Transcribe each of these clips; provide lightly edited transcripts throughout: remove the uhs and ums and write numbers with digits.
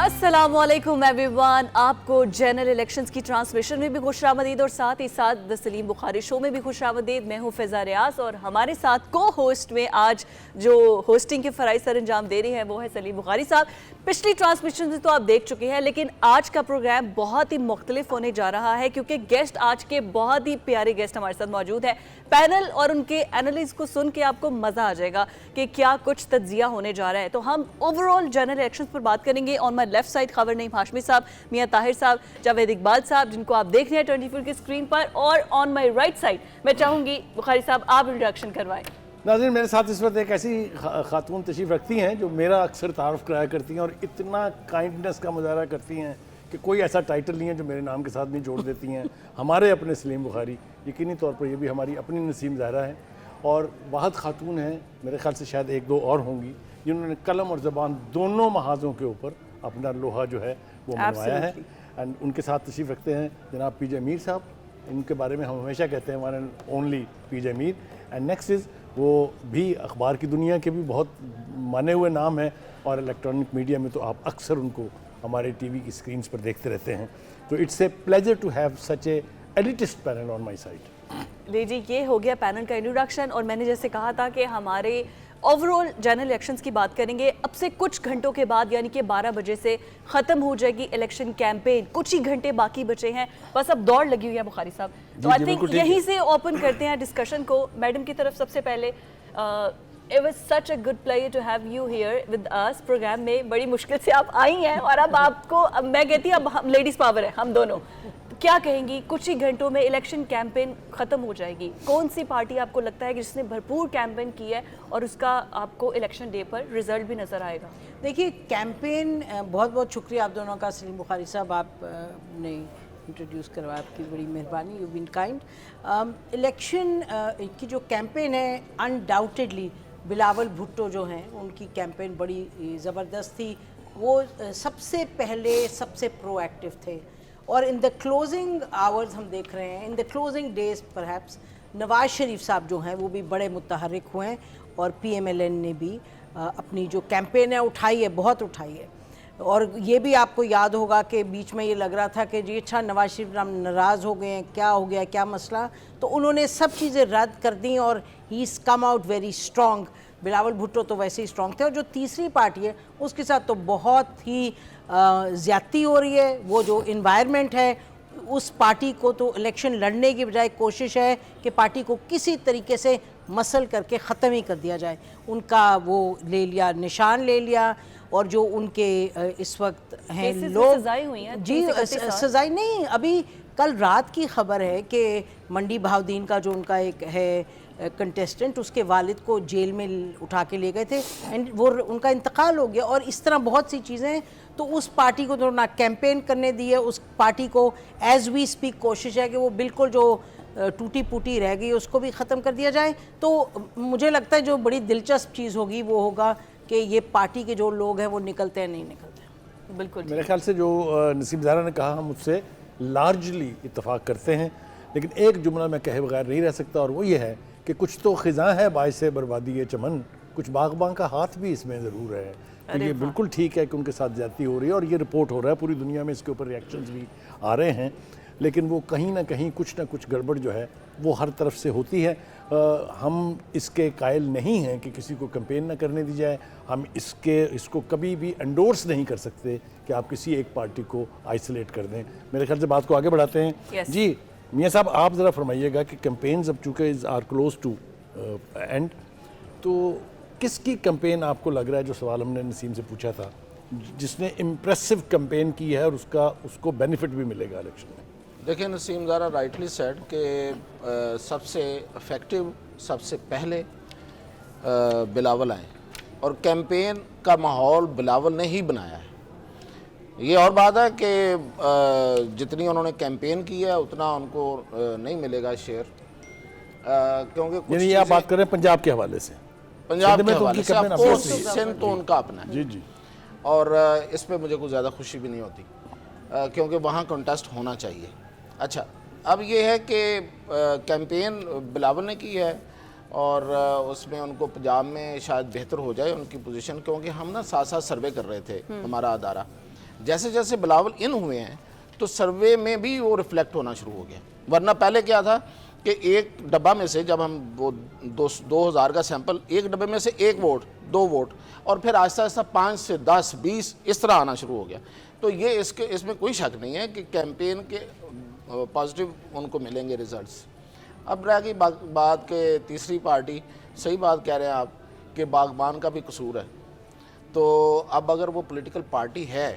अस्सलामुअलैकुम एवरीवन, आपको general elections की ट्रांसमिशन में भी खुशामदीद और साथ ही साथ द सलीम बुखारी शो में भी खुशामदीद। मैं हूँ फ़िज़ा रियाज और हमारे साथ को होस्ट में आज जो होस्टिंग के फ़राइज़ सर अंजाम दे रही हैं वो है सलीम बुखारी साहब। पिछली ट्रांसमिशन में तो आप देख चुके हैं, लेकिन आज का प्रोग्राम बहुत ही मुख्तलिफ होने जा रहा है क्योंकि गेस्ट आज के बहुत ही प्यारे गेस्ट हमारे साथ मौजूद है। पैनल और उनके एनालिस्ट को सुन के आपको मज़ा आ जाएगा कि क्या कुछ तज्जिया होने जा रहा है। तो हम ओवरऑल जनरल इलेक्शंस पर बात करेंगे। ऑन माई लेफ्ट साइड खबर नईम हाशमी साहब, मियां ताहिर साहब, जावेद इकबाल साहब जिनको आप देख रहे हैं 24 की स्क्रीन पर, और ऑन माई राइट साइड मैं चाहूँगी बुखारी साहब आप इंट्रोडक्शन करवाएं। नाज़रीन, मेरे साथ इस वक्त एक ऐसी खातून तशरीफ़ रखती हैं जो मेरा अक्सर तारुफ कराया करती हैं और इतना काइंडनेस का मुजाहरा करती हैं कि कोई ऐसा टाइटल नहीं है जो मेरे नाम के साथ नहीं जोड़ देती हैं। हमारे अपने सलीम बुखारी, यकीनी तौर पर ये भी हमारी अपनी नसीम ज़ाहरा है और वाहद खातून हैं, मेरे ख्याल से शायद एक दो और होंगी, जिन्होंने कलम और ज़बान दोनों महाज़ों के ऊपर अपना लोहा जो है वो मनवाया है। एंड उनके साथ तशरीफ़ रखते हैं जनाब पीजे मीर साहब। इनके बारे में हम हमेशा कहते हैं one and only P J Mir. And next is वो भी अखबार की दुनिया के भी बहुत माने हुए नाम हैं और इलेक्ट्रॉनिक मीडिया में तो आप अक्सर उनको हमारे टीवी की स्क्रीन्स पर देखते रहते हैं। तो it's a pleasure to have such a elitist panel on my side. जी, ये हो गया पैनल का इंट्रोडक्शन। और मैंने जैसे कहा था कि हमारे ओवरऑल जनरल इलेक्शंस की बात करेंगे। अब से कुछ घंटों के बाद यानी कि 12 बजे से ख़त्म हो जाएगी इलेक्शन कैंपेन। कुछ ही घंटे बाकी बचे हैं, बस अब दौड़ लगी हुई है बुखारी साहब। तो आई थिंक यहीं से ओपन करते हैं डिस्कशन को। मैडम की तरफ सबसे पहले, it was such a good pleasure to have you here with us. Programme में बड़ी मुश्किल से आप आई हैं और अब आपको, अब मैं कहती हूँ अब हम लेडीज़ पावर है हम दोनों। क्या कहेंगी, कुछ ही घंटों में इलेक्शन कैंपेन ख़त्म हो जाएगी। कौन सी पार्टी आपको लगता है कि जिसने भरपूर कैंपेन की है और उसका आपको इलेक्शन डे पर रिजल्ट भी नज़र आएगा? देखिए, कैंपेन, बहुत बहुत शुक्रिया आप दोनों का। सलीम बुखारी साहब, आपने इंट्रोड्यूस करवाया, आपकी बड़ी मेहरबानी, यू बीन काइंड। इलेक्शन की जो कैंपेन है, अनडाउटेडली बिलावल भुट्टो जो हैं उनकी कैंपेन बड़ी ज़बरदस्त थी। वो सबसे पहले सबसे प्रोएक्टिव थे और इन द क्लोजिंग आवर्स हम देख रहे हैं, in the closing days perhaps, Nawaz Sharif साहब जो हैं वो भी बड़े मुतहर्रिक हुए हैं और PMLN ने भी अपनी जो कैंपेन है उठाई है, बहुत उठाई है। और ये भी आपको याद होगा कि बीच में ये लग रहा था कि जी अच्छा नवाज़ शरीफ नाराज़ हो गए हैं, क्या हो गया, क्या मसला, तो उन्होंने सब चीज़ें रद्द कर दी और he is come out very strong. Bilawal Bhutto तो वैसे ही स्ट्रॉन्ग थे और जो तीसरी पार्टी है उसके साथ तो बहुत ही ज़्यादती हो रही है। वो जो इन्वायरमेंट है, उस पार्टी को तो इलेक्शन लड़ने की बजाय कोशिश है कि पार्टी को किसी तरीके से मसल करके ख़त्म ही कर दिया जाए। उनका वो ले लिया, निशान ले लिया। और जो उनके इस वक्त हैं लोग, सजाएं हुई हैं जी सजाई नहीं, अभी कल रात की खबर है कि मंडी बहाउद्दीन का जो उनका एक है कंटेस्टेंट, उसके वालिद को जेल में उठा के ले गए थे एंड वो उनका इंतकाल हो गया। और इस तरह बहुत सी चीज़ें, तो उस पार्टी को तो ना कैंपेन करने दी है, उस पार्टी को एज वी स्पीक कोशिश है कि वो बिल्कुल जो टूटी फूटी रह गई उसको भी ख़त्म कर दिया जाए। तो मुझे लगता है जो बड़ी दिलचस्प चीज़ होगी वो होगा कि ये पार्टी के जो लोग हैं वो निकलते हैं नहीं निकलते हैं। बिल्कुल, मेरे ख्याल से जो नसीम ज़ाहरा ने कहा हम उससे लार्जली इत्तफाक करते हैं, लेकिन एक जुमला मैं कहे बगैर नहीं रह सकता और वो ये है कि कुछ तो ख़िज़ा है बाइस बर्बादी चमन, कुछ बागबान का हाथ भी इसमें ज़रूर है। तो ये बिल्कुल ठीक है कि उनके साथ ज़्यादती हो रही है और ये रिपोर्ट हो रहा है, पूरी दुनिया में इसके ऊपर रिएक्शंस भी आ रहे हैं, लेकिन वो कहीं ना कहीं कुछ ना कुछ गड़बड़ जो है वो हर तरफ से होती है। हम इसके कायल नहीं हैं कि किसी को कैंपेन ना करने दी जाए। हम इसको कभी भी एंडोर्स नहीं कर सकते कि आप किसी एक पार्टी को आइसोलेट कर दें। मेरे ख्याल से बात को आगे बढ़ाते हैं। जी मियाँ साहब, आप ज़रा फरमाइएगा कि कैंपेन्स अब चूँकि आर क्लोज टू एंड, तो किसकी कैंपेन आपको लग रहा है, जो सवाल हमने नसीम से पूछा था, जिसने इम्प्रेसिव कैंपेन की है और उसको बेनिफिट भी मिलेगा इलेक्शन में? देखिए, नसीम ज़ारा राइटली सेड कि सबसे इफ़ेक्टिव, सबसे पहले बिलावल आए और कैंपेन का माहौल बिलावल ने ही बनाया है। ये और बात है कि जितनी उन्होंने कैंपेन की है उतना उनको नहीं मिलेगा शेयर, क्योंकि यानी आप बात कर रहे हैं पंजाब के हवाले से? पंजाब के हवाले से सिंध तो उनका अपना है। जी जी। और इस पे मुझे कुछ ज़्यादा खुशी भी नहीं होती क्योंकि वहाँ कंटेस्ट होना चाहिए। अच्छा, अब ये है कि कैंपेन बिलावल ने की है और उसमें उनको पंजाब में शायद बेहतर हो जाए उनकी पोजीशन, क्योंकि हम ना साथ साथ सर्वे कर रहे थे हमारा अदारा, जैसे जैसे बिलावल इन हुए हैं तो सर्वे में भी वो रिफ्लेक्ट होना शुरू हो गया। वरना पहले क्या था कि एक डब्बा में से जब हम वो 2000 का सैंपल, एक डब्बे में से 1 वोट 2 वोट, और फिर आहिस्ता आहिस्ता 5 से 10 20 इस तरह आना शुरू हो गया। तो ये इसमें कोई शक नहीं है कि कैंपेन के पॉजिटिव उनको मिलेंगे रिजल्ट्स। अब रह गई बात के तीसरी पार्टी, सही बात कह रहे हैं आप कि बागबान का भी कसूर है। तो अब अगर वो पॉलिटिकल पार्टी है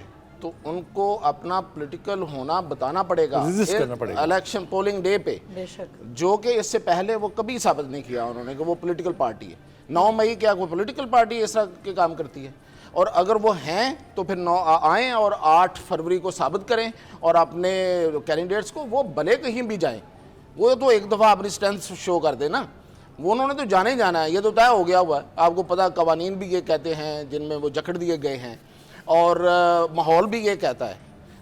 तो उनको अपना पॉलिटिकल होना बताना पड़ेगा Resist करना पड़ेगा। इलेक्शन पोलिंग डे पे, बेशक। जो कि इससे पहले वो कभी साबित नहीं किया उन्होंने कि वो पॉलिटिकल पार्टी है। 9 मई क्या कोई पॉलिटिकल पार्टी इस तरह के काम करती है? और अगर वो हैं तो फिर 9 आएँ और 8 फरवरी को साबित करें और अपने कैंडिडेट्स को वो भले कहीं भी जाएं, वो तो एक दफ़ा अपनी स्ट्रेंथ शो कर दे ना। वो उन्होंने तो जाने ही जाना है, ये तो तय हो गया हुआ है। आपको पता कवानीन भी ये कहते हैं जिनमें वो जकड़ दिए गए हैं और माहौल भी ये कहता है।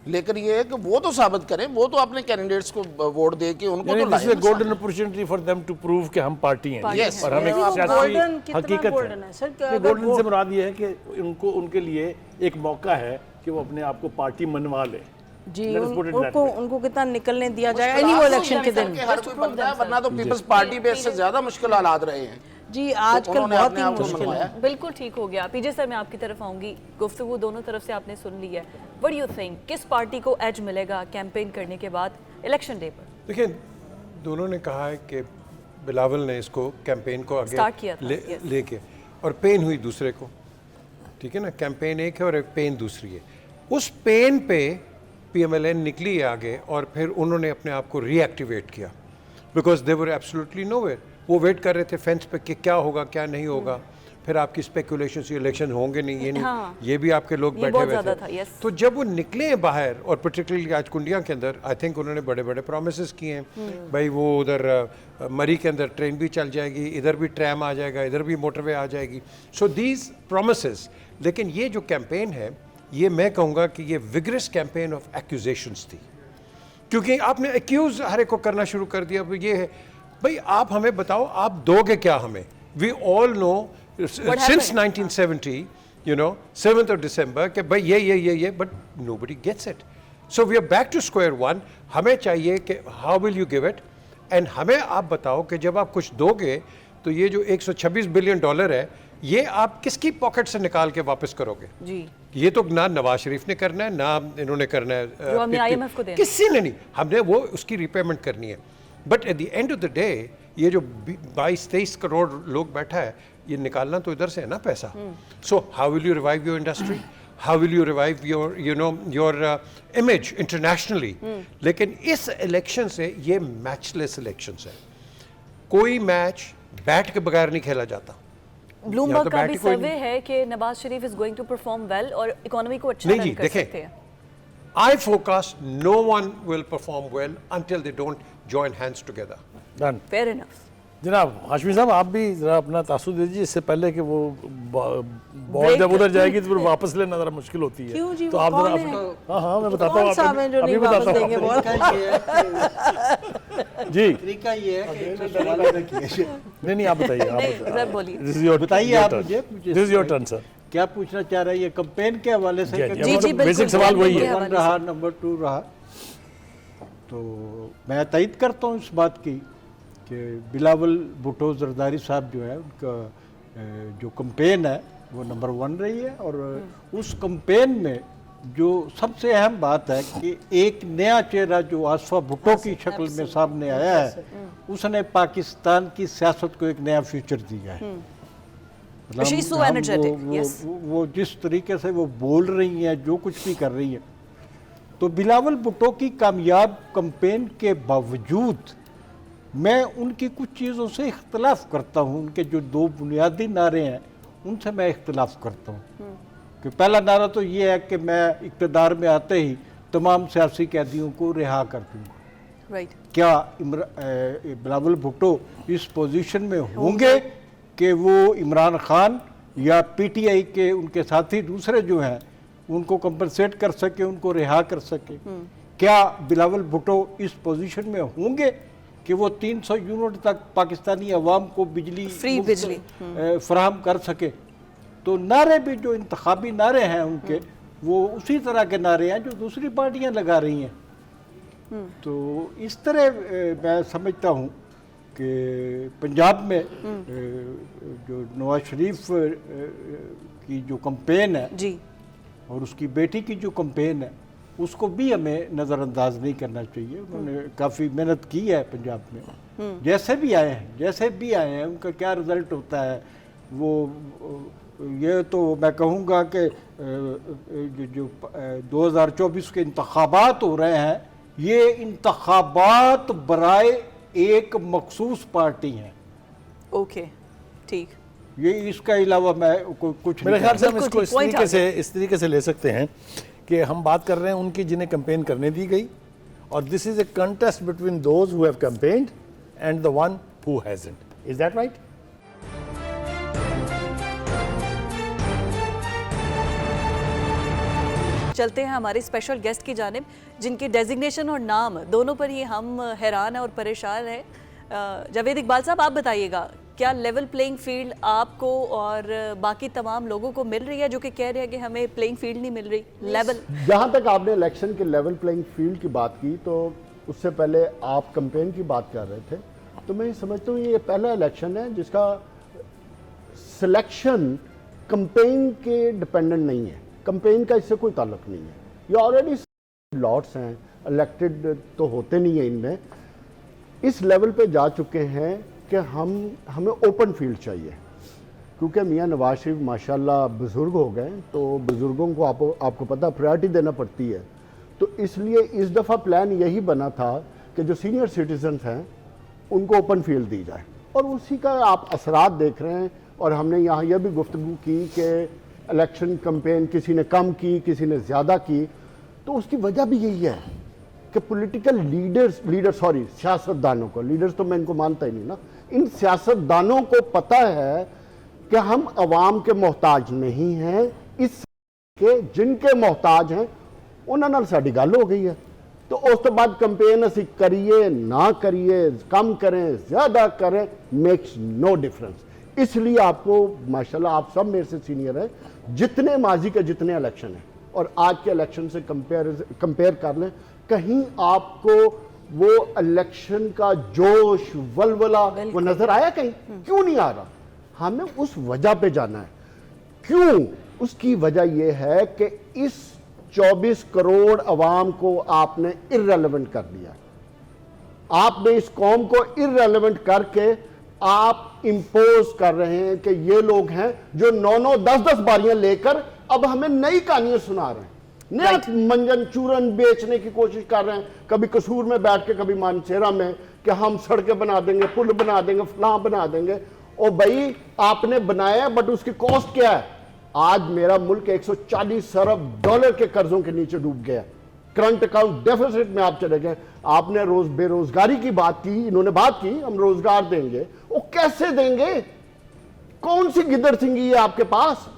लेकिन ये है कि वो तो साबित करें, वो तो अपने कैंडिडेट्स को वोट दे के उनको तो this is a golden opportunity for them to prove कि हम पार्टी हैं। Yes. और हम एक वो सियासी golden कितना हकीकत golden है, सर, है। गोल्डन से मुराद ये है कि उनको उनके लिए एक मौका है कि वो अपने आप को पार्टी मनवा ले। जी, Let us put it that way. उनको कितना निकलने दिया जाएगा नहीं वो इलेक्शन के दिन। हर कोई बनता है, वरना तो पीपल्स पार्टी पे इससे ज्यादा मुश्किल हालात रहे हैं। जी, आजकल उन्होंने बहुत अपने ही आप को मुश्किल है। मनवाया। बिल्कुल ठीक हो गया। पीजे सर, मैं आपकी तरफ आऊंगी। गुफ्तगू दोनों तरफ से आपने सुन ली है। व्हाट डू यू थिंक, किस पार्टी को एज मिलेगा कैंपेन करने के बाद इलेक्शन डे पर? देखिए, दोनों ने कहा है कि बिलावल ने इसको कैंपेन को Start आगे किया था, yes. लेके, और पेन हुई दूसरे को, ठीक है ना। कैंपेन एक है और एक पेन दूसरी है। उस पेन पे PMLN निकली आगे और फिर उन्होंने अपने आप को रीएक्टिवेट किया, because they were absolutely nowhere. वो वेट कर रहे थे फेंस पे कि क्या होगा क्या नहीं होगा। फिर आपकी स्पेकुलेशन, इलेक्शन होंगे नहीं, ये नहीं, हाँ। ये भी आपके लोग ये बैठे बहुत हुए ज़्यादा थे। था, yes। तो जब वो निकले हैं बाहर, और पर्टिकुलरली आज कुंडिया के अंदर, आई थिंक उन्होंने बड़े बड़े प्रोमिस किए हैं। भाई वो उधर मरी के अंदर ट्रेन भी चल जाएगी, इधर भी ट्रैम आ जाएगा, इधर भी मोटरवे आ जाएगी। So these promises. लेकिन ये जो कैंपेन है, ये मैं कहूँगा कि ये विगरस कैंपेन ऑफ एक्यूजेशंस थी, क्योंकि आपने एक्यूज हर एक को करना शुरू कर दिया। ये है भाई, आप हमें बताओ, आप दोगे क्या हमें? We all know since 1970, you know, 7th of December, कि भाई ये, but nobody gets it. So we are back to square one. हमें चाहिए कि how will you give it? And हमें आप बताओ कि जब आप कुछ दोगे तो ये जो $126 बिलियन है, ये आप किसकी पॉकेट से निकाल के वापस करोगे? जी, ये तो ना नवाज शरीफ ने करना है, ना इन्होंने करना है, जो हमने IMF को देना। किसी ने नहीं, हमने वो उसकी रिपेमेंट करनी है। But at the end of the day, ये जो 22-23 करोड़ लोग बैठा है, ये निकालना तो इधर से है ना पैसा। So how will you revive your industry? How will you revive your your image internationally? लेकिन इस इलेक्शन से, ये मैचलेस इलेक्शन है। कोई मैच बैट के बगैर नहीं खेला जाता। ब्लूमबर्ग तो का बैट भी ही कोई सर्वे है कि Nawaz Sharif is going to perform well और इकोनॉमी को अच्छा नहीं रन जी, कर देखें, सकते हैं। I forecast no one will perform well until they don't join hands together. Done. Fair enough. जनाब हाशमी साहब, आप भी जरा अपना तासुर दीजिए, इससे पहले कि वो बॉल Break- जब उधर जाएगी तो फिर वापस लेना जरा मुश्किल होती है। क्यों जी, तो वो आप जरा कौन है? हाँ मैं बताता कौन हूँ साहब हैं जो अभी नहीं वापस बताता हूँ देंगे बॉल? तरीका ये है कि जी। तरीका ये है कि जो सवाल मैंने किए नहीं आप बताइए, आप नहीं, सर बोलिए। दिस इज योर, बताइए आप मुझे this is your turn sir. क्या पूछना चाह रहे हैं, ये कैंपेन के हवाले से? जी, कि जी, जी, बेसिक बिल्कुल, सवाल वही बिल्कुल। है। नंबर 1 रहा, नंबर 2 रहा। तो मैं तइद करता हूँ इस बात की कि बिलावल भुट्टो जरदारी साहब जो है, उनका जो कैंपेन है वो नंबर 1 रही है। और उस कैंपेन में जो सबसे अहम बात है कि एक नया चेहरा जो आसफा भुट्टो की शक्ल में सामने आया है, उसने पाकिस्तान की सियासत को एक नया फ्यूचर दिया है। मतलब She's so हम energetic, yes. वो जिस तरीके से वो बोल रही हैं, जो कुछ भी कर रही हैं, तो बिलावल भुट्टो की कामयाब कैंपेन के बावजूद मैं उनकी कुछ चीज़ों से इख्तलाफ करता हूँ। उनके जो 2 बुनियादी नारे हैं, उनसे मैं इख्तलाफ करता हूँ। कि पहला नारा तो ये है कि मैं इक़्तिदार में आते ही तमाम सियासी कैदियों को रिहा कर दूँगा। राइट। क्या बिलावल भुट्टो इस पोजीशन में होंगे कि वो इमरान खान या PTI के उनके साथी दूसरे जो हैं उनको कंपनसेट कर सके, उनको रिहा कर सके? क्या बिलावल भुट्टो इस पोजीशन में होंगे कि वो 300 यूनिट तक पाकिस्तानी अवाम को बिजली फ्री मुफ्त, बिजली फराहम कर सके? तो नारे भी जो इंतखाबी नारे हैं उनके, वो उसी तरह के नारे हैं जो दूसरी पार्टियां लगा रही हैं। तो इस तरह मैं समझता हूँ कि पंजाब में जो नवाज शरीफ की जो कैंपेन है जी और उसकी बेटी की जो कैंपेन है उसको भी हमें नज़रअंदाज नहीं करना चाहिए। उन्होंने काफ़ी मेहनत की है पंजाब में, जैसे भी आए हैं उनका क्या रिज़ल्ट होता है वो ये तो मैं कहूँगा कि जो 2024 के इंतखाबात हो रहे हैं ये इंतखाबात बराए एक मखसूस पार्टी हैं। ओके ठीक। ये इसके अलावा मैं कुछ मेरे नहीं ख्याल से हम बिल्कुल इसको ठीक, point इस तरीके से ले सकते हैं कि हम बात कर रहे हैं उनकी जिन्हें कैंपेन करने दी गई, और this is a contest between those who have campaigned and the one who hasn't. Is that right? चलते हैं हमारे स्पेशल गेस्ट की जानिब, जिनके डेजिग्नेशन और नाम दोनों पर ही हम हैरान हैं और परेशान हैं। जावेद इकबाल साहब, आप बताइएगा क्या लेवल प्लेइंग फील्ड आपको और बाकी तमाम लोगों को मिल रही है जो कि कह रहे हैं कि हमें प्लेइंग फील्ड नहीं मिल रही लेवल? जहाँ तक आपने इलेक्शन के लेवल प्लेइंग फील्ड की बात की तो उससे पहले आप कैंपेन की बात कर रहे थे, तो मैं समझता हूँ ये पहला इलेक्शन है जिसका सिलेक्शन कैंपेन के डिपेंडेंट नहीं है। कैंपेन का इससे कोई ताल्लुक नहीं है। ये ऑलरेडी लॉट्स हैं, इलेक्टेड तो होते नहीं है इनमें, इस लेवल पे जा चुके हैं कि हमें ओपन फील्ड चाहिए, क्योंकि मियाँ नवाज शरीफ माशाल्लाह बुज़ुर्ग हो गए, तो बुज़ुर्गों को आपको पता प्रायोरिटी देना पड़ती है। तो इसलिए इस दफ़ा प्लान यही बना था कि जो सीनियर सिटीजन्स हैं उनको ओपन फील्ड दी जाए, और उसी का आप असरात देख रहे हैं। और हमने यहाँ यह भी गुफ्तगू की कि इलेक्शन कैंपेन किसी ने कम की, किसी ने ज़्यादा की, तो उसकी वजह भी यही है कि पॉलिटिकल सियासतदानों को, लीडर्स तो मैं इनको मानता ही नहीं ना, इन सियासतदानों को पता है कि हम अवाम के मोहताज नहीं हैं, इस के जिनके मोहताज हैं उन्हां नाल साडी गल हो गई है। तो उस तो बाद कैंपेन असी करिए ना करिए, कम करें ज़्यादा करें, मेक्स नो डिफरेंस। इसलिए आपको माशाल्लाह आप सब मेरे से सीनियर हैं, जितने माजी के जितने इलेक्शन हैं और आज के इलेक्शन से कंपेयर कर लें, कहीं आपको वो इलेक्शन का जोश वलवला वो नजर आया? कहीं क्यों नहीं आ रहा? हमें उस वजह पे जाना है। क्यों? उसकी वजह यह है कि इस 24 करोड़ अवाम को आपने इर्रेलेवेंट कर दिया। आपने इस कौम को इर्रेलेवेंट करके आप इंपोज कर रहे हैं कि ये लोग हैं जो 9-9, 10-10 बारियां लेकर अब हमें नई कहानियां सुना रहे हैं, नया मंजन चूरन बेचने की कोशिश कर रहे हैं। कभी कसूर में बैठ के, कभी मानसेरा में, कि हम सड़कें बना देंगे, पुल बना देंगे, फलां बना देंगे। ओ भाई आपने बनाया, बट उसकी कॉस्ट क्या है? आज मेरा मुल्क 140 अरब डॉलर के कर्जों के नीचे डूब गया, करंट अकाउंट डेफिसिट में आप चले गए। आपने बेरोजगारी की बात की, इन्होंने बात की हम रोजगार देंगे, वो कैसे देंगे? कौन सी गिदड़ सिंगी है आपके पास?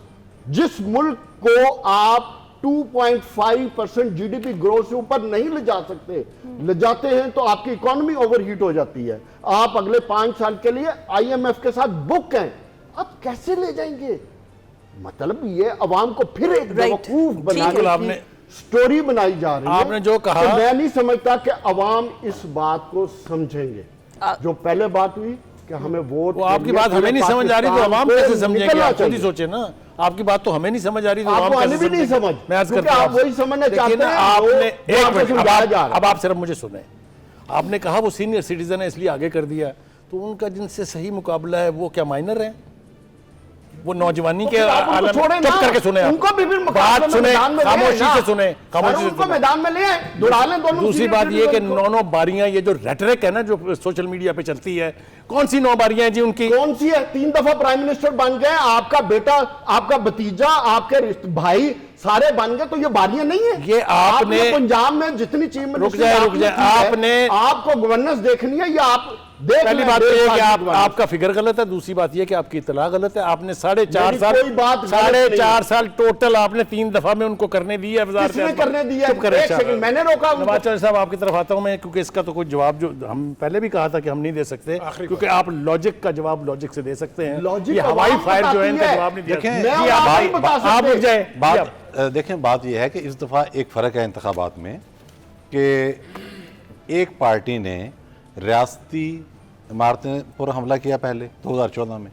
जिस मुल्क को आप 2.5% जीडीपी ग्रोथ से ऊपर नहीं ले जा सकते, ले जाते हैं तो आपकी इकोनॉमी ओवरहीट हो जाती है। आप अगले 5 साल के लिए आईएमएफ के साथ बुक हैं, अब कैसे ले जाएंगे? मतलब ये अवाम को फिर एक बेवकूफ बनाने की स्टोरी बनाई जा रही है। आपने जो कहा, तो मैं नहीं समझता कि अवाम इस बात को समझेंगे। जो पहले बात हुई कि हमें वोट, वो आपकी बात हमें नहीं समझ आ रही तो अवाम कैसे समझेंगे? आप खुद ही सोचे ना, आपकी बात तो हमें नहीं समझ आ रही तो अवाम कैसे भी नहीं समझ। मैं अर्ज करता हूं, आप वही समझना चाहते हैं। आपने एक मिनट, अब अब आप सिर्फ मुझे सुने। आपने कहा वो सीनियर सिटीजन है इसलिए आगे कर दिया, तो उनका जिनसे सही मुकाबला है वो क्या माइनर है? वो नौजवानी के आलम में चुप करके सुने, उनको भी बात सुने, खामोशी से सुने, खामोशी से मैदान में ले आए, दौड़ा लें दोनों। दूसरी बात ये कि 9 बारियां, ये जो रेटरिक है ना जो सोशल मीडिया पे चलती है, कौन सी 9 बारियां हैं जी उनकी? कौन सी है? 3 दफा प्राइम मिनिस्टर बन गए, आपका बेटा, आपका भतीजा, आपके भाई सारे बन गए, तो ये बारियां नहीं है। ये आपने पंजाब में जितनी चीफ मिनिस्टर, रुक जाए, आपने आपको गवर्नेंस देखनी है या आप पहली बात यह है कि आपका फिगर गलत है, दूसरी बात यह कि आपकी इतला गलत है। आपने 4.5 साल टोटल आपने 3 दफा में उनको करने दी है। करने दिया, मैंने रोका। नवाज शरीफ साहब आपकी तरफ आता हूं मैं, क्योंकि इसका तो कोई जवाब जो हम पहले भी कहा था कि हम नहीं दे सकते, क्योंकि आप लॉजिक का जवाब लॉजिक से दे सकते हैं। ये हवाई फायर जो है इनका जवाब नहीं दिया। आप रुक जाए, देखें बात यह है कि इस दफ़ा एक फ़र्क है इंतखाबात में कि एक पार्टी ने रियासती इमारतें पर हमला किया पहले 2014 में,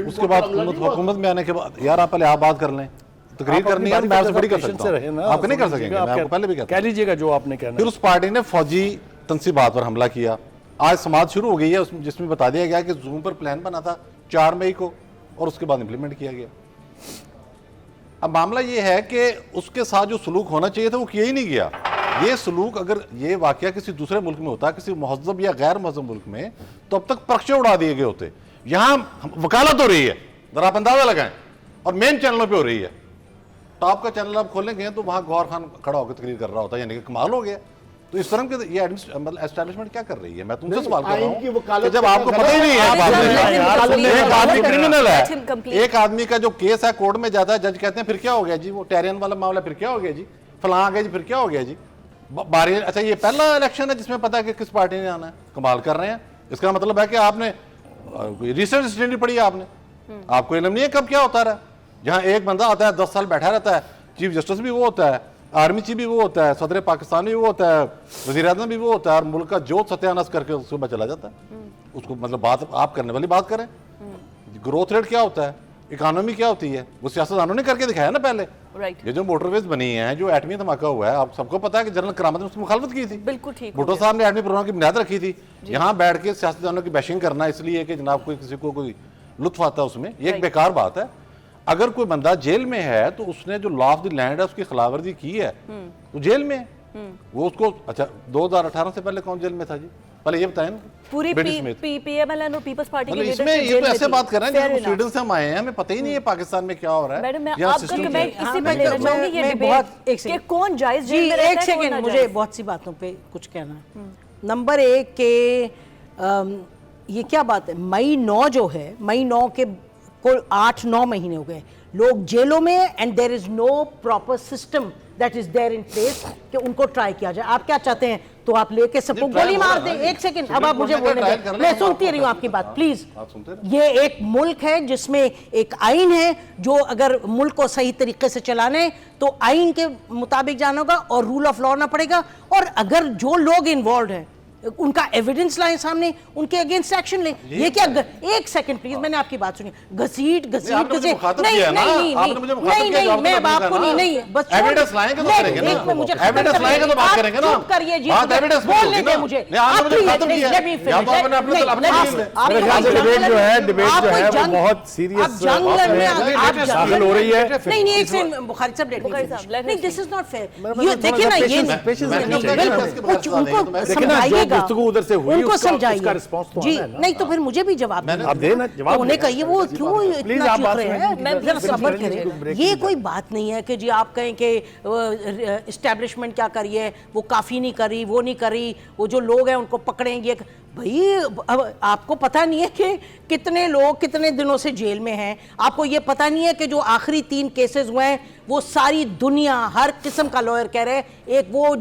उसके बाद हुकूमत में आने के बाद, यार आप पहले आप बात कर लें, तकरीर करनी है मैं आपसे बड़ी कर सकता हूं, आप नहीं कर सकेंगे, मैं आपको पहले भी कहता कह लीजिएगा जो आपने कहना। फिर उस पार्टी ने फौजी तंसीबात पर हमला किया। आज समाज शुरू हो गई है जिसमें बता दिया गया कि जूम पर प्लान बना था 4 मई को और उसके बाद इम्प्लीमेंट किया गया। अब मामला ये है कि उसके साथ जो सलूक होना चाहिए था वो किया ही नहीं गया। ये सलूक अगर ये वाकया किसी दूसरे मुल्क में होता, किसी महज़ब या गैर महज़ब मुल्क में, तो अब तक पर्चे उड़ा दिए गए होते। यहाँ वकालत हो रही है, जरा आप अंदाजा लगाएं, और मेन चैनलों पे हो रही है। टॉप का चैनल आप खोलेंगे तो वहाँ गौर खान खड़ा होकर तकरीर कर रहा होता है, यानी कि कमाल हो गया। तो इस तरह के ये एस्टैब्लिशमेंट क्या कर रही है? मैं तुमसे सवाल कर रहा हूँ कि जब आपको पता ही नहीं है, एक आदमी क्रिमिनल है, एक आदमी का जो केस है कोर्ट में जाता है, जज कहते हैं फिर क्या हो गया जी, वो टेरियन वाला मामला फिर क्या हो गया जी, फलां आ गया जी, फिर क्या हो गया जी, बारी। अच्छा ये पहला इलेक्शन है जिसमें पता है कि किस पार्टी ने आना है, कमाल कर रहे हैं। इसका मतलब है कि आपने रिसर्च स्टडी पढ़ी है, आपको इल्म नहीं है कब क्या होता रहा। जहाँ एक बंदा आता है 10 साल बैठा रहता है, चीफ जस्टिस भी वो होता है, आर्मी चीफ भी वो होता है, सदर पाकिस्तान भी वो होता है, वज़ीर आज़म भी वो होता है, और मुल्क का जोत सत्यानाश करके उसके बाद चला जाता है। उसको मतलब बात आप करने वाली बात करें, ग्रोथ रेट क्या होता है, इकानमी क्या होती है, वो सियासतदानों ने करके दिखाया ना पहले। राइट। ये जो मोटरवेज बनी है, जो एटमी धमाका हुआ है, आप सबको पता है कि जनरल करामत ने उसकी मुखालफत की थी। बिल्कुल ठीक। भुट्टो साहब ने एटमी प्रोग्राम की बुनियाद रखी थी। यहाँ बैठ के सियासतदानों की बैशिंग करना इसलिए कि जनाब कोई किसी को कोई लुत्फ आता है उसमें, ये एक बेकार बात है। अगर कोई बंदा जेल में है तो उसने जो लॉ ऑफ द लैंड है उसकी खिलाफवर्जी की है तो जेल में है। वो उसको, अच्छा 2018 से पहले कौन जेल में था जी, पहले ये बताएं। पूरी पीएमएल और पीपल्स पार्टी के लीडरशिप इसमें ये तो ऐसे बात कर रहे हैं Fair जैसे स्वीडन से हम आए हैं, हमें पता ही नहीं है पाकिस्तान में क्या हो रहा है। मैडम मैं या आपका system कमेंट क्या है। इसी पर लेना चाहूंगी, ये मैं बहुत डिबेट एक कि सेकंड कौन जायज जी, जेल में रहता एक है, कौन सेकंड, मुझे नाजायज। बहुत सी बातों पे कुछ कहना है। नंबर 1 के ये क्या बात है, मई 9 जो है, मई 9 के को 8-9 महीने हो गए लोग जेलों में, and there is no proper system that is there in place कि उनको ट्राई किया जाए। आप क्या चाहते हैं, तो आप लेके सबको गोली मार दें। एक सेकंड, अब आप मुझे बोलने दें, मैं सुनती रही हूँ आपकी बात, प्लीज। ये एक मुल्क है जिसमें एक आइन है, जो अगर मुल्क को सही तरीके से चलाना है तो आइन के मुताबिक जाना होगा और रूल ऑफ लॉ ना पड़ेगा। और अगर जो लोग इन्वॉल्व हैं उनका एविडेंस लाएं सामने, उनके अगेंस्ट एक्शन लें। ये क्या एक सेकंड प्लीज, मैंने आपकी बात सुनी। घसीट आपने मुझे मुखातब किया ना, आपने मुझे मुखातब किया, नहीं, जवाब मैं तो आपको देना। नहीं, बस एविडेंस लाएंगे तो करेंगे ना, एविडेंस लाएंगे तो बात करेंगे ना। चुप करिए जी, बात एविडेंस पे बोलने होगी दें ना। मुझे। नहीं, आपने मुझे मुखातब किया है। या तो आपने अपने मेरे ख्याल से डिबेट जो है वो बहुत सीरियस दाखिल हो रही है। नहीं नहीं, एक सेकंड बुखारी साहब, नहीं दिस इज नॉट फेयर। ये देखिए ना, ये उनको समझाइएगा, उधर से हुई उनको उसका समझाइए रिस्पांस तो जी। आना है ना। नहीं तो फिर मुझे भी जवाब देना, आप देना जवाब। उन्हें कहिए वो क्यों प्लीज इतना आप चुप बात रहे हैं, सुनिए। जरा सब्र करें। ये कोई बात नहीं है कि जी आप कहें कि इस्टेब्लिशमेंट क्या करी है, वो काफ़ी नहीं करी, वो नहीं करी, वो जो लोग हैं उनको पकड़ेंगे। भाई अब आपको पता नहीं है कि कितने लोग कितने दिनों से जेल में हैं, आपको ये पता नहीं है कि जो आखिरी 3 केसेस हुए हैं वो सारी दुनिया, हर किस्म का लॉयर कह रहे हैं, एक वो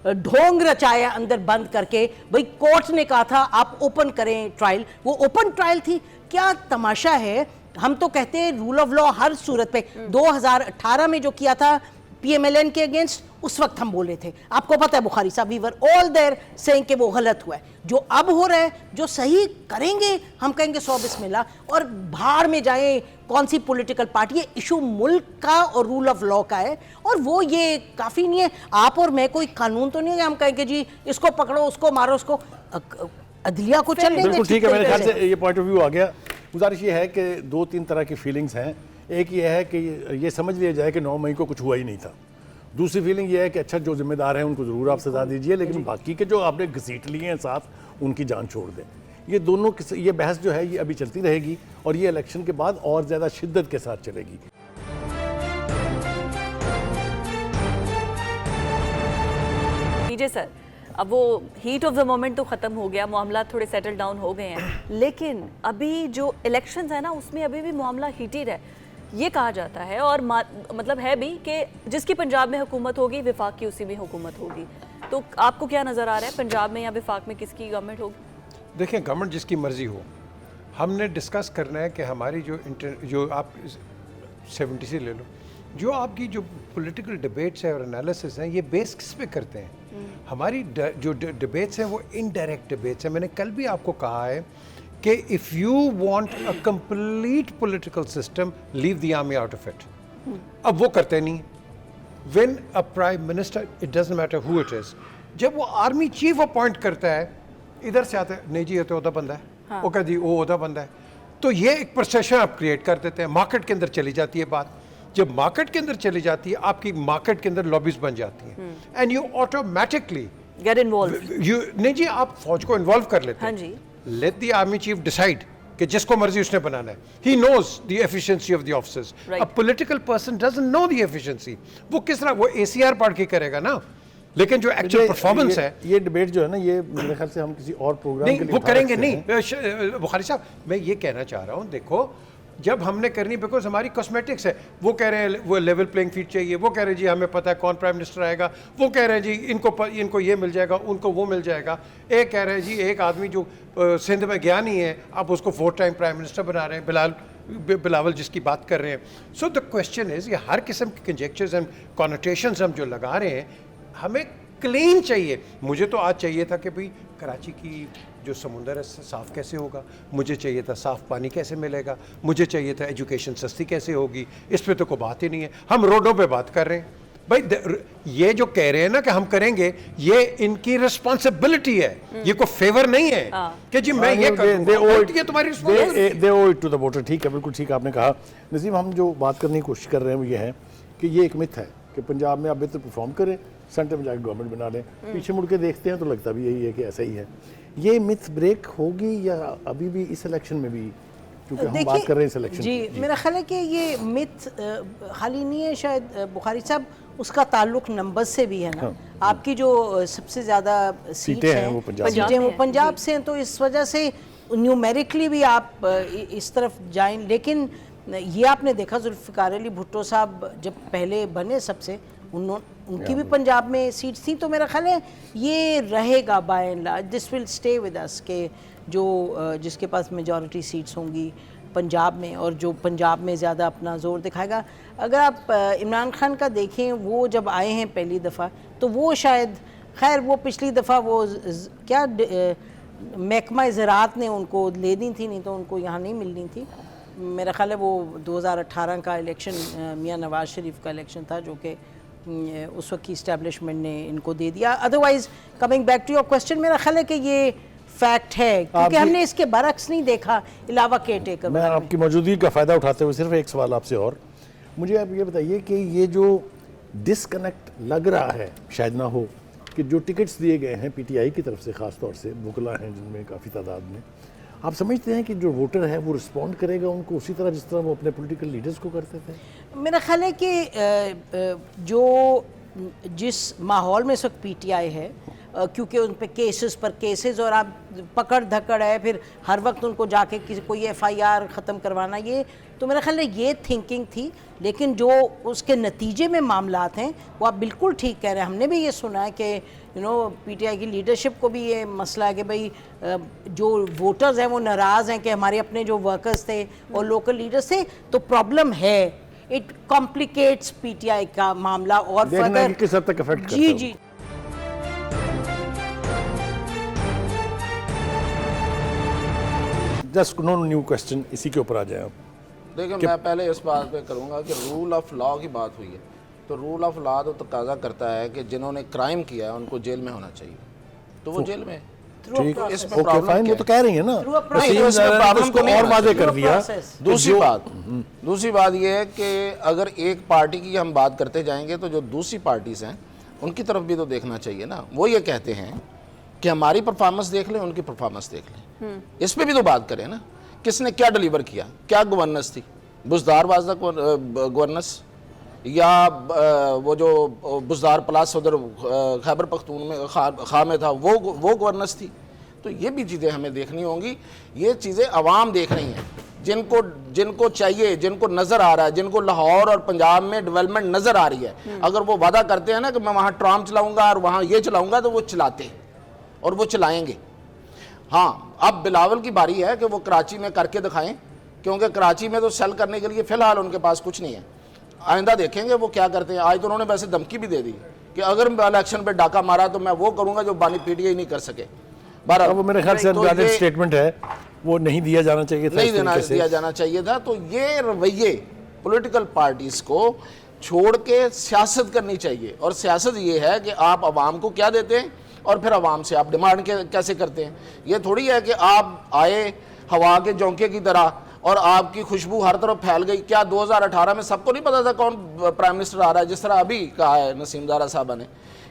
ढोंग रचाया अंदर बंद करके। भाई कोर्ट ने कहा था आप ओपन करें ट्रायल, वो ओपन ट्रायल थी। क्या तमाशा है, हम तो कहते हैं रूल ऑफ लॉ हर सूरत पे। 2018 में जो किया था पीएमएलएन के अगेंस्ट, उस वक्त हम बोले थे, आपको पता है बुखारी साहब, we were all there saying कि वो गलत हुआ है। जो अब हो रहा है, जो सही करेंगे हम कहेंगे 100 बिस्मिल्लाह, और भाड़ में जाए कौन सी पॉलिटिकल पार्टी। ये इशू मुल्क का और रूल ऑफ लॉ का है, और वो ये काफ़ी नहीं है। आप और मैं कोई कानून तो नहीं है हम कहेंगे जी इसको पकड़ो, उसको मारो, उसको अदलिया को चल। बिल्कुल ठीक है, मेरे ख्याल से ये पॉइंट ऑफ व्यू आ गया। गुजारिश ये है कि 2-3 तरह की फीलिंग्स हैं। एक ये है कि ये समझ लिया जाए कि 9 मई को कुछ हुआ ही नहीं था। दूसरी फीलिंग ये है कि अच्छा जो जिम्मेदार हैं उनको ज़रूर आप सजा दीजिए, लेकिन बाकी के जो आपने घसीट लिए हैं साथ, उनकी जान छोड़ दें। ये दोनों ये बहस जो है ये अभी चलती रहेगी और ये इलेक्शन के बाद और ज़्यादा शिद्दत के साथ चलेगी। कीजिए सर, अब वो हीट ऑफ द मोमेंट तो ख़त्म हो गया, मामला थोड़े सेटल डाउन हो गए हैं, लेकिन अभी जो इलेक्शंस है ना उसमें अभी भी मामला हीटेड है। ये कहा जाता है और मतलब है भी कि जिसकी पंजाब में हुकूमत होगी विफाक की उसी में हुकूमत होगी। तो आपको क्या नज़र आ रहा है, पंजाब में या विफाक में किसकी गवर्नमेंट होगी? देखें, गवर्नमेंट जिसकी मर्जी हो, हमने डिस्कस करना है कि हमारी जो आप 70 से ले लो, जो आपकी जो पॉलिटिकल डिबेट्स है और एनालिसिस हैं ये बेस किस पे करते हैं? हमारी जो डिबेट्स हैं वो इनडायरेक्ट डिबेट्स हैं। मैंने कल भी आपको कहा है कि if you want a complete political system, leave the army out of it. अब वो करते नहीं। When a prime minister, it doesn't matter who it is, जब वो आर्मी चीफ अपॉइंट करता है, इधर से आता है नहीं जी ये तो ओहदा बंदा है, वो कहती वो ओहदा बंदा है, तो ये एक परसेप्शन आप क्रिएट कर देते हैं। मार्केट के अंदर चली जाती है बात। जब मार्केट के अंदर चली जाती है, आपकी मार्केट के अंदर लॉबीज बन जाती हैं and you automatically get involve. You नहीं जी, आप फौज को इन्वॉल्व कर लेते हाँ हैं। जी। Let the army chief decide कि जिसको मर्जी उसने बनाना है। He knows the efficiency of the officers. Right. A political person doesn't know the efficiency. वो किस तरह, वो एसीआर पढ़ के करेगा ना, लेकिन जो एक्चुअल परफॉर्मेंस है ये डिबेट जो है ना, ये मेरे ख्याल से हम किसी और प्रोग्राम के नहीं, लिए वो उठा करेंगे सकते हैं। नहीं। बुखारी साहब, मैं ये कहना चाह रहा हूँ, देखो जब हमने करनी, बिकॉज हमारी कॉस्मेटिक्स है, वो कह रहे हैं वो लेवल प्लेइंग फील्ड चाहिए, वो कह रहे हैं जी हमें पता है कौन प्राइम मिनिस्टर आएगा, वो कह रहे हैं जी इनको ये मिल जाएगा, उनको वो मिल जाएगा। एक कह रहे हैं जी एक आदमी जो सिंध में गया नहीं है, आप उसको 4 टाइम प्राइम मिनिस्टर बना रहे हैं, बिलावल जिसकी बात कर रहे हैं। सो द क्वेश्चन इज, ये हर किस्म के कंजेक्चर्स एंड कॉनोटेशंस हम जो लगा रहे हैं, हमें क्लीन चाहिए। मुझे तो आज चाहिए था कि भाई कराची की जो समुंदर है साफ़ कैसे होगा, मुझे चाहिए था साफ़ पानी कैसे मिलेगा, मुझे चाहिए था एजुकेशन सस्ती कैसे होगी, इस पे तो कोई बात ही नहीं है। हम रोडों पे बात कर रहे हैं भाई। ये जो कह रहे हैं ना कि हम करेंगे, ये इनकी रिस्पॉन्सिबिलिटी है, ये कोई फेवर नहीं है कि जी मैं ये करूंगा, ये तुम्हारी responsibility. They owe it to the voter। ठीक है, बिल्कुल ठीक आपने कहा। नसीम, हम जो बात करने की कोशिश कर रहे हैं वो ये है कि ये एक मिथ है कि पंजाब में आप बेहतर परफॉर्म करें, सेंटर में जाकर गवर्नमेंट बना लें। पीछे मुड़ के देखते हैं तो लगता भी यही है कि ऐसा ही है। ये मिथ ब्रेक होगी या अभी भी इस इलेक्शन में भी, क्योंकि हम बात कर रहे हैं इस इलेक्शन जी, मेरा ख्याल है कि ये मिथ खाली नहीं है शायद बुखारी साहब, उसका ताल्लुक नंबर से भी है ना। आपकी जो सबसे ज़्यादा सीटें हैं वो पंजाब से हैं, तो इस वजह से न्यूमेरिकली भी आप इस तरफ जाएं। लेकिन ये आपने देखा जुल्फ़िकार अली भुट्टो साहब जब पहले बने सबसे, उनकी भी पंजाब में सीट्स थी। तो मेरा ख्याल है ये रहेगा by and large, this will stay with us, के जो जिसके पास मेजॉरिटी सीट्स होंगी पंजाब में और जो पंजाब में ज़्यादा अपना जोर दिखाएगा। अगर आप इमरान खान का देखें, वो जब आए हैं पहली दफ़ा, तो वो शायद, खैर वो पिछली दफ़ा वो क्या महकमा ज़राअत ने उनको ले दी थी, नहीं तो उनको यहाँ नहीं मिलनी थी। मेरा ख्याल है वो 2018 का इलेक्शन मियाँ नवाज शरीफ का इलेक्शन था, जो कि उस वक्त की इस्टेब्लिशमेंट ने इनको दे दिया। Otherwise coming back to your question, मेरा ख्याल है कि ये फैक्ट है, क्योंकि हमने इसके बरक्स नहीं देखा अलावा केयर टेकर। मैं आपकी मौजूदगी का फ़ायदा उठाते हुए सिर्फ एक सवाल आपसे और, मुझे आप ये बताइए कि ये जो डिसकनेक्ट लग रहा है, शायद ना हो, कि जो टिकट्स दिए गए हैं पीटीआई की तरफ से, ख़ास तौर से वकला हैं जिनमें काफ़ी तादाद में, आप समझते हैं कि जो वोटर है वो रिस्पॉन्ड करेगा उनको उसी तरह जिस तरह वो अपने पॉलिटिकल लीडर्स को करते थे? मेरा ख्याल है कि जो जिस माहौल में इस वक्त पीटीआई है, क्योंकि उन पे केसेस पर केसेस और आप पकड़ धकड़ है, फिर हर वक्त उनको जाके किसी कोई एफआईआर ख़त्म करवाना, ये तो मेरा ख्याल है ये थिंकिंग थी। लेकिन जो उसके नतीजे में मामलात हैं वो आप बिल्कुल ठीक कह रहे हैं। हमने भी ये सुना है कि पीटीआई की लीडरशिप को भी ये मसला है कि भाई जो वोटर्स हैं वो नाराज़ हैं कि हमारे अपने जो वर्कर्स थे और लोकल लीडर्स थे, तो प्रॉब्लम है। इट कॉम्प्लिकेट्स पीटीआई का मामला और फर्दर किस हद तक अफेक्ट करता है। जी जी। जस्ट नो न्यू क्वेश्चन, इसी के ऊपर आ जाए आप। देखिए, मैं पहले इस बात पे करूँगा कि रूल ऑफ लॉ की बात हुई है, तो रूल ऑफ लॉ तो तकाजा करता है कि जिन्होंने क्राइम किया है उनको जेल में होना चाहिए, तो वो जेल में। ठीक, इसमें ओके प्रॉब्लम फाइन, वो तो कह रही है ना, प्रॉब्लम और वादे कर दिया। दूसरी बात ये है कि अगर एक पार्टी की हम बात करते जाएंगे तो जो दूसरी पार्टीज हैं उनकी तरफ भी तो देखना चाहिए ना। वो ये कहते हैं कि हमारी परफॉर्मेंस देख लें, उनकी परफॉर्मेंस देख लें, इस पे भी तो बात करें ना। किसने क्या डिलीवर किया, क्या गवर्नेंस थी, बुजदार वाजदा गवर्नेंस, या वो जो बुजदार प्लास उधर खैबर पख्तून में खा में था, वो गवर्नेंस थी। तो ये भी चीज़ें हमें देखनी होंगी। ये चीज़ें अवाम देख रही हैं, जिनको चाहिए, जिनको नज़र आ रहा है, जिनको लाहौर और पंजाब में डेवलपमेंट नज़र आ रही है। अगर वो वादा करते हैं ना कि मैं वहाँ ट्राम चलाऊँगा और वहाँ ये चलाऊँगा, तो वो चलाते हैं और वो चलाएँगे। हाँ, अब बिलावल की बारी है कि वो कराची में करके दिखाएं, क्योंकि कराची में तो सेल करने के लिए फ़िलहाल उनके पास कुछ नहीं है। आइंदा देखेंगे वो क्या करते हैं। आज तो उन्होंने वैसे धमकी भी दे दी कि अगर इलेक्शन पे डाका मारा तो मैं वो करूंगा जो बानी पीटीआई नहीं कर सके। अब वो मेरे ख्याल से तो अनवैलिड ये स्टेटमेंट है, वो नहीं दिया जाना चाहिए था, नहीं इस तरीके से। दिया जाना चाहिए था। तो ये रवैये पॉलिटिकल पार्टीज को छोड़ के सियासत करनी चाहिए, और सियासत ये है कि आप आवाम को क्या देते हैं और फिर आवाम से आप डिमांड कैसे करते हैं। ये थोड़ी है कि आप आए हवा के झोंके की तरह और आपकी खुशबू हर तरफ फैल गई। क्या 2018 में सबको नहीं पता था कौन प्राइम मिनिस्टर आ रहा है, जिस तरह अभी कहा है नसीम ज़ारा साहबा ने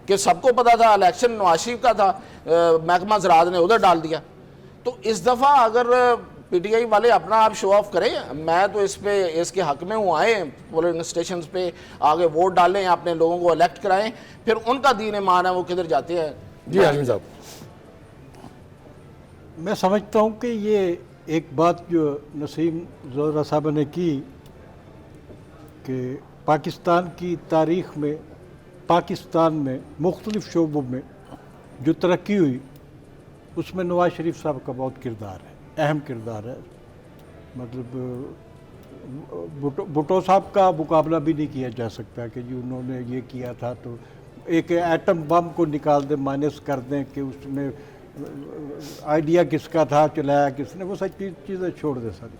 कि सबको पता था, इलेक्शन नवाज शरीफ का था, महकमा ज़राअत ने उधर डाल दिया। तो इस दफ़ा अगर पीटीआई वाले अपना आप शो ऑफ करें, मैं तो इसके हक में हूँ, आए पोलिंग स्टेशन पे आगे वोट डालें, अपने लोगों को इलेक्ट कराएं, फिर उनका दीन ईमान है वो किधर जाते हैं। जी हाशमी साहब, मैं समझता हूँ कि ये एक बात जो नसीम ज़ारा साहब ने की कि पाकिस्तान की तारीख़ में, पाकिस्तान में मुख्तलिफ़ शोबों में जो तरक्की हुई उसमें नवाज शरीफ साहब का बहुत किरदार है, अहम किरदार है। मतलब भुट्टो साहब का मुकाबला भी नहीं किया जा सकता कि जी उन्होंने ये किया था तो एक एटम बम को निकाल दें, माइनस कर दें कि उसमें आइडिया किसका था, चलाया किसने, वो सब चीज़ें छोड़ दे सारी।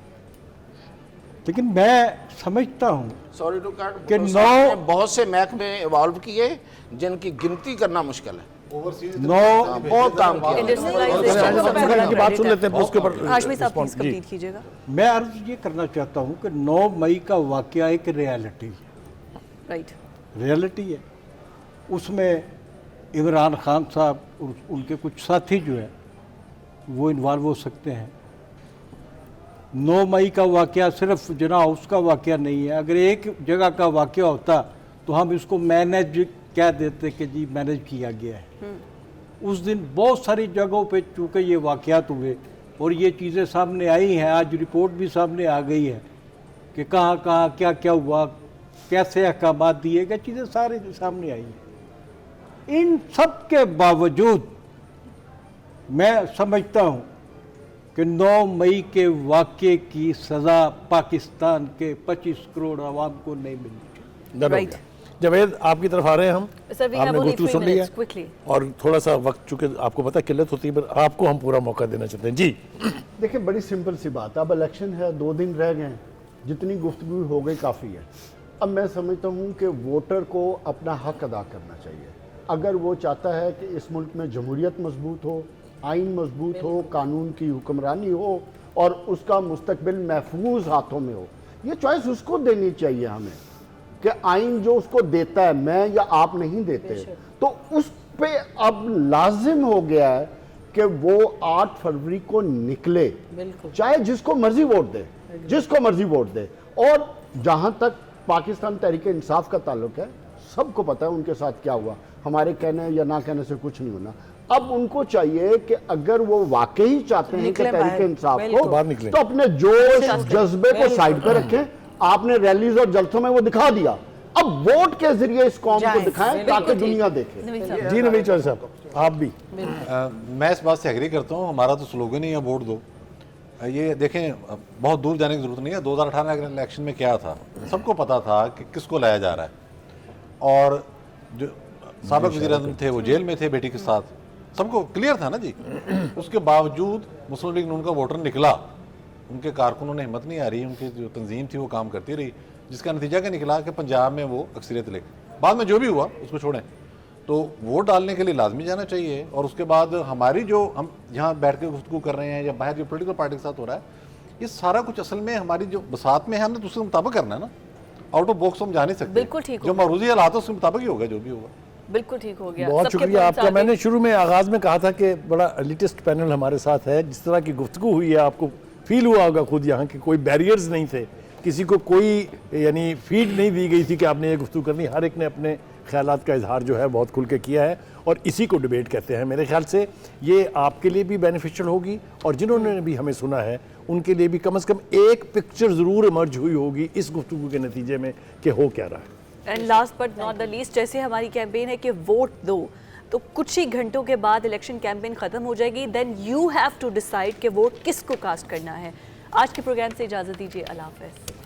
लेकिन मैं समझता हूँ सॉरी टू कट कि बहुत से महकमे इवॉल्व किए जिनकी गिनती करना मुश्किल है। बहुत काम किया। की बात सुन लेते हैं, फिर उसके ऊपर हाशमी साहब प्लीज response। जी। कंप्लीट कीजिएगा। मैं अर्ज ये करना चाहता हूँ कि 9 मई का वाकया एक रियलिटी है, राइट, रियलिटी है। उसमें इमरान खान साहब और उनके कुछ साथी जो है वो इन्वॉल्व हो सकते हैं। 9 मई का वाकया सिर्फ जना हाउस का वाकया नहीं है। अगर एक जगह का वाकया होता तो हम इसको मैनेज कह देते कि जी मैनेज किया गया है। उस दिन बहुत सारी जगहों पे चूँकि ये वाकयात हुए और ये चीज़ें सामने आई हैं, आज रिपोर्ट भी सामने आ गई है कि कहाँ कहाँ क्या क्या हुआ, कैसे अहकाम दिए गए, चीज़ें सारी सामने आई हैं। इन सब के बावजूद मैं समझता हूँ कि 9 मई के वाक़े की सज़ा पाकिस्तान के 25 करोड़ आवाम को नहीं मिलनी चाहिए। राइट। जावेद, आपकी तरफ आ रहे हैं हम। Sir, we have आपने only गुफ्तगू 3 सुन लिया minutes, quickly. और थोड़ा सा वक्त, चूंकि आपको पता किल्लत होती है, पर आपको हम पूरा मौका देना चाहते हैं। जी देखिए, बड़ी सिंपल सी बात है। अब इलेक्शन है, 2 दिन रह गए हैं, जितनी गुफ्तगू हो गई काफ़ी है। अब मैं समझता हूँ कि वोटर को अपना हक अदा करना चाहिए। अगर वो चाहता है कि इस मुल्क में जमहूरियत मजबूत हो, आइन मजबूत हो, कानून की हुक्मरानी हो और उसका मुस्तकबिल महफूज हाथों में हो, ये चॉइस उसको देनी चाहिए हमें कि आइन जो उसको देता है, मैं या आप नहीं देते, तो उस पे अब लाजिम हो गया है कि वो 8 फरवरी को निकले, चाहे जिसको मर्जी वोट दे, जिसको मर्जी वोट दे। और जहां तक पाकिस्तान तहरीक इंसाफ का ताल्लुक है, सबको पता है उनके साथ क्या हुआ। हमारे कहने या ना कहने से कुछ नहीं होना। अब उनको चाहिए कि अगर वो वाकई चाहते हैं कि तहरीक इंसाफ हो, तो अपने जोश जज्बे को साइड पर रखें। आपने रैलीज और जलसों में वो दिखा दिया, अब वोट के जरिए इस कौम को दिखाएं ताकि दुनिया देखे। जी नवीद चौधरी साहब, आप भी। मैं इस बात से एग्री करता हूँ। हमारा तो स्लोगन ही है वोट दो। ये देखें, बहुत दूर जाने की जरूरत नहीं है। 2018 इलेक्शन में क्या था, सबको पता था कि किसको लाया जा रहा है, और जो साबिक वज़ीर-ए-आज़म थे वो जेल में थे बेटी के साथ, सबको क्लियर था ना जी। उसके बावजूद मुस्लिम लीग नून का वोटर निकला, उनके कारकुनों ने हिम्मत नहीं आ रही, उनकी जो तंजीम थी वो काम करती रही, जिसका नतीजा क्या निकला कि पंजाब में वो अक्सरियत लेके, बाद में जो भी हुआ उसको छोड़ें, तो वोट डालने के लिए लाजमी जाना चाहिए। और उसके बाद हमारी जो हम यहाँ बैठ के गुफ्तगू कर रहे हैं या बाहर जो पोलिटिकल पार्टी के साथ हो रहा है, ये सारा कुछ असल में हमारी जो बसात में है, हमने तो उसके मुताबिक करना है ना। आउट ऑफ बॉक्स हम जा नहीं सकते। बिल्कुल ठीक, जो मरूजी हालात है उसके मुताबिक ही होगा जो भी होगा। बिल्कुल ठीक हो गया। बहुत सबके शुक्रिया points आपका। आगे। मैंने शुरू में आगाज में कहा था कि बड़ा एलिटिस्ट पैनल हमारे साथ है। जिस तरह की गुफ्तगू हुई है, आपको फील हुआ होगा खुद यहाँ कि कोई बैरियर्स नहीं थे, किसी को कोई यानी फीड नहीं दी गई थी कि आपने ये गुफ्तगू करनी। हर एक ने अपने ख्यालात का इजहार जो है बहुत खुल के किया है, और इसी को डिबेट कहते हैं। मेरे ख्याल से ये आपके लिए भी बेनिफिशियल होगी, और जिन्होंने भी हमें सुना है उनके लिए भी कम से कम एक पिक्चर ज़रूर इमर्ज हुई होगी इस गुफ्तगू के नतीजे में कि हो क्या रहा है। And last but not the least, जैसे हमारी कैंपेन है कि वोट दो, तो कुछ ही घंटों के बाद इलेक्शन कैंपेन खत्म हो जाएगी। Then you have to decide कि वोट किसको कास्ट करना है। आज के प्रोग्राम से इजाज़त दीजिए। अल्लाह हाफ़िज़।